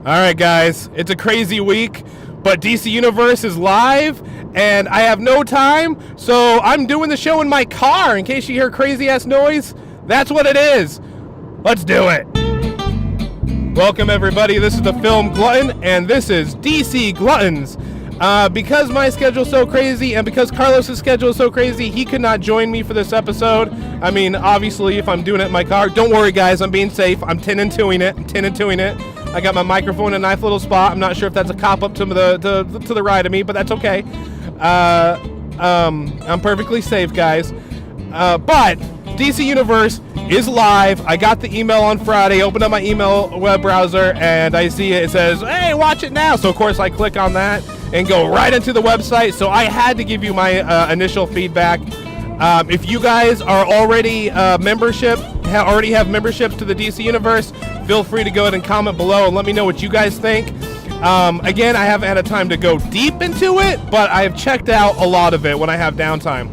Alright guys, it's a crazy week, but DCUniverse is live, and I have no time, so I'm doing the show in my car. In case you hear crazy ass noise, that's what it is. Let's do it. Welcome everybody, this is the Film Glutton, and this is DC Gluttons. Because my schedule's so crazy, and because Carlos's schedule is so crazy, he could not join me for this episode. I mean, obviously, if I'm doing it in my car, don't worry guys, I'm being safe. I'm 10 and 2ing it. I got my microphone in a nice little spot. I'm not sure if that's a cop up to the right of me, but that's okay. I'm perfectly safe, guys. But DCUniverse is live. I got the email on Friday, opened up my email web browser, and I see it says, hey, watch it now. So of course I click on that and go right into the website. So I had to give you my initial feedback. If you guys are already already have memberships to the DCUniverse, feel free to go ahead and comment below and let me know what you guys think. Again, I haven't had time to go deep into it, but I have checked out a lot of it when I have downtime.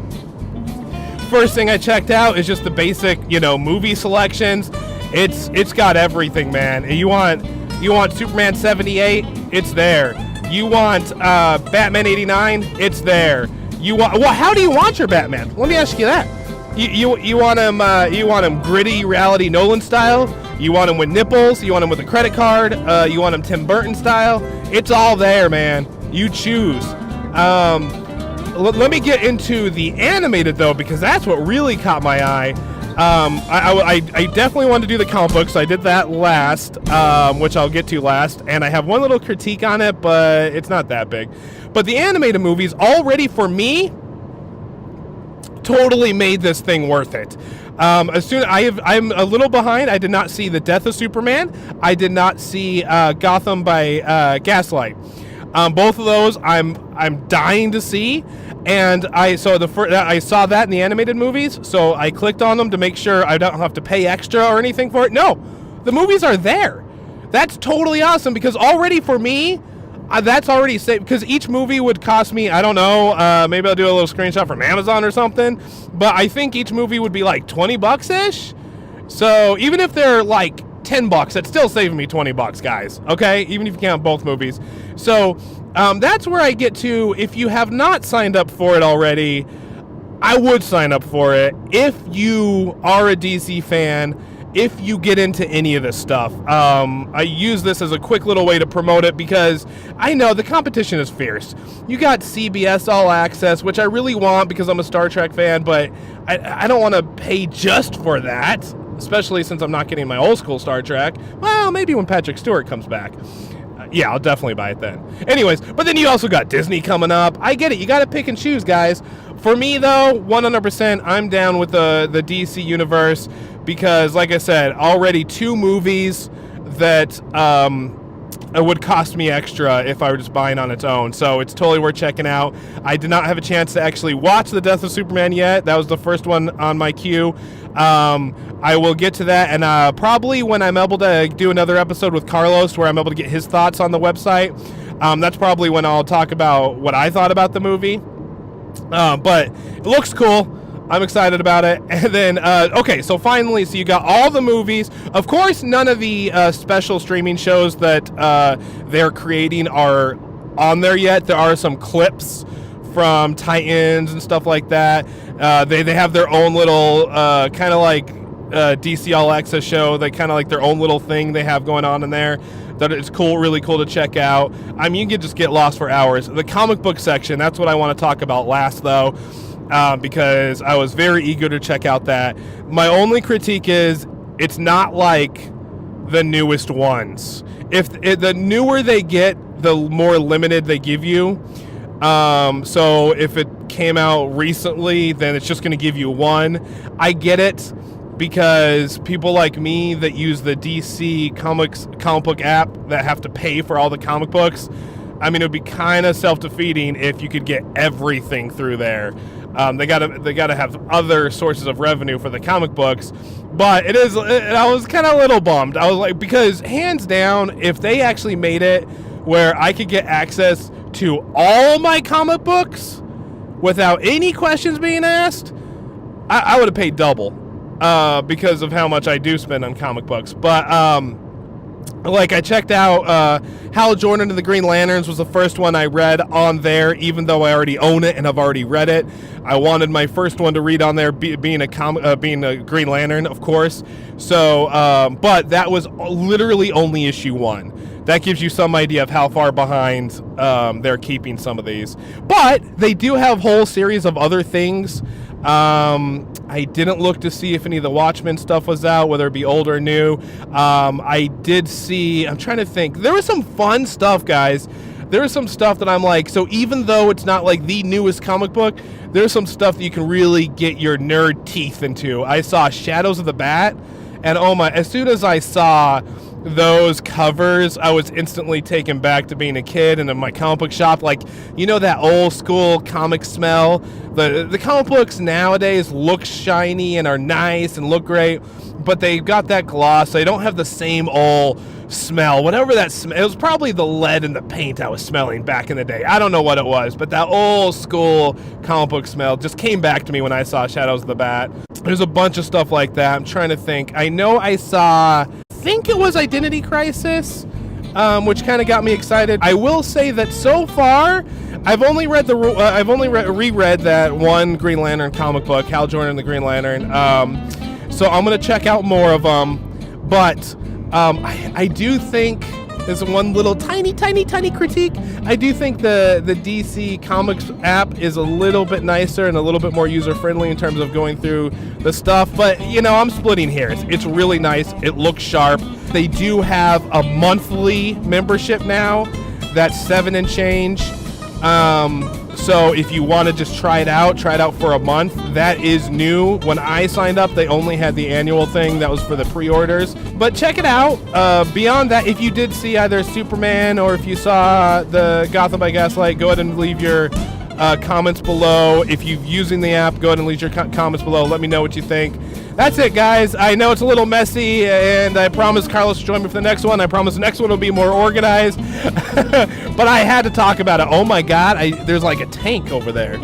First thing I checked out is just the basic, movie selections. It's got everything, man. You want Superman 78? It's there. You want Batman 89? It's there. How do you want your Batman? Let me ask you that. You want him gritty reality Nolan style? You want him with nipples? You want him with a credit card? You want him Tim Burton style? It's all there, man. You choose. Let me get into the animated though, because that's what really caught my eye. I definitely wanted to do the comic books. So I did that last, which I'll get to last, and I have one little critique on it, but it's not that big. But the animated movies already for me totally made this thing worth it. I'm a little behind. I did not see The Death of Superman. I did not see Gotham by Gaslight. Both of those I'm dying to see, and I saw that in the animated movies, so I clicked on them to make sure I don't have to pay extra or anything for it. No, the movies are there. That's totally awesome, because already for me, that's already safe, because each movie would cost me, I don't know, maybe I'll do a little screenshot from Amazon or something, but I think each movie would be like 20 bucks-ish. So even if they're like 10 bucks, that's still saving me 20 bucks, guys, okay? Even if you count both movies. So that's where I get to, if you have not signed up for it already, I would sign up for it if you are a DC fan, if you get into any of this stuff. I use this as a quick little way to promote it, because I know the competition is fierce. You got CBS All Access, which I really want because I'm a Star Trek fan, but I don't want to pay just for that, especially since I'm not getting my old school Star Trek. Well, maybe when Patrick Stewart comes back. Yeah, I'll definitely buy it then. Anyways, but then you also got Disney coming up. I get it. You got to pick and choose, guys. For me, though, 100%, I'm down with the DC universe, because, like I said, already 2 movies that it would cost me extra if I were just buying on its own. So it's totally worth checking out. I did not have a chance to actually watch The Death of Superman yet. That was the first one on my queue. I will get to that, and probably when I'm able to do another episode with Carlos where I'm able to get his thoughts on the website, that's probably when I'll talk about what I thought about the movie. But it looks cool. I'm excited about it. And then, okay, so finally, so you got all the movies. Of course, none of the special streaming shows that they're creating are on there yet. There are some clips from Titans and stuff like that. They have their own little kind of like DC All Access show. They kind of like their own little thing they have going on in there that is cool, really cool to check out. I mean, you can just get lost for hours. The comic book section, that's what I want to talk about last, though. Because I was very eager to check out that. My only critique is it's not like the newest ones. The newer they get, the more limited they give you. So if it came out recently, then it's just going to give you one. I get it, because people like me that use the DC comic book app that have to pay for all the comic books, I mean, it would be kind of self-defeating if you could get everything through there. They gotta have other sources of revenue for the comic books, but I was kind of a little bummed. I was like, because hands down, if they actually made it where I could get access to all my comic books without any questions being asked, I would have paid double, because of how much I do spend on comic books. But Like, I checked out Hal Jordan and the Green Lanterns was the first one I read on there, even though I already own it and I've already read it. I wanted my first one to read on there, being a Green Lantern, of course. So, but that was literally only issue 1. That gives you some idea of how far behind they're keeping some of these. But they do have whole series of other things. I didn't look to see if any of the Watchmen stuff was out, whether it be old or new. I did see, I'm trying to think, there was some fun stuff, guys. There was some stuff that I'm like, so even though it's not like the newest comic book, there's some stuff that you can really get your nerd teeth into. I saw Shadows of the Bat, and oh my, as soon as I saw those covers, I was instantly taken back to being a kid and in my comic book shop. Like, you know, that old school comic smell. The comic books nowadays look shiny and are nice and look great, but they've got that gloss. They don't have the same old smell. Whatever that smell, it was probably the lead in the paint I was smelling back in the day. I don't know what it was, but that old school comic book smell just came back to me when I saw Shadows of the Bat. There's a bunch of stuff like that. I'm trying to think. I know I saw, I think it was Identity Crisis, which kind of got me excited. I will say that so far, I've only reread that one Green Lantern comic book, Hal Jordan and the Green Lantern. So I'm gonna check out more of them, but I do think there's one little tiny critique. I do think the DC Comics app is a little bit nicer and a little bit more user-friendly in terms of going through the stuff, but, you know, I'm splitting hairs. It's really nice. It looks sharp. They do have a monthly membership now that's $7 and change. So if you want to just try it out for a month. That is new. When I signed up, they only had the annual thing that was for the pre-orders. But check it out. Beyond that, if you did see either Superman or if you saw the Gotham by Gaslight, go ahead and leave your comments below. If you're using the app, go ahead and leave your comments below. Let me know what you think. That's it, guys. I know it's a little messy, and I promise Carlos will join me for the next one. I promise the next one will be more organized. But I had to talk about it. Oh my God, there's like a tank over there.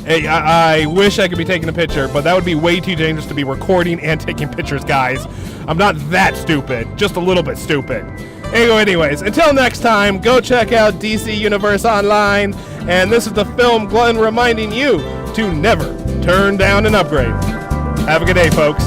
Hey, I wish I could be taking a picture, but that would be way too dangerous to be recording and taking pictures, guys. I'm not that stupid, just a little bit stupid. Anyways, until next time, go check out DCUniverse online. And this is the Film Glutton reminding you to never turn down an upgrade. Have a good day, folks.